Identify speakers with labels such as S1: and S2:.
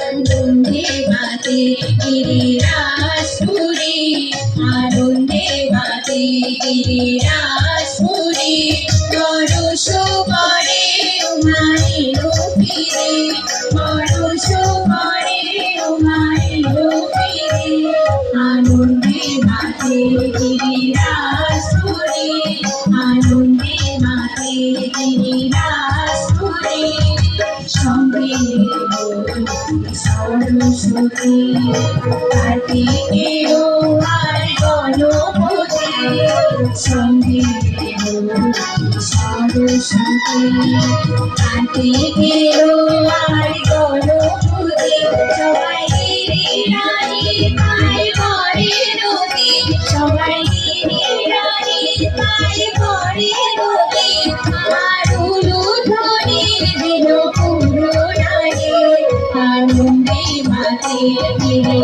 S1: আনন্দে মাতে গিরিরাজপুরী, আনন্দে মাতে গিরিরাজপুরী, পরশ করে উমায়ের ফিরে, পরশ করে উমায়ের ফিরে। আনন্দে মাতে গিরিরাজপুরী, আনন্দে মাতে গিরিরাজপুরী, সঙ্গে সরস্বতী, কার্তিকেয় আর গণপতি, সঙ্গে সরস্বতী, কার্তিকেয় আর গণপতি, সবাই গিরিরানি পায়ে করে নদী, সবাই গিরিরানি পায়ে করে নদী, আর উলুধ্বনির দিল পুরো নারী। আনন্দে মাতে গিরি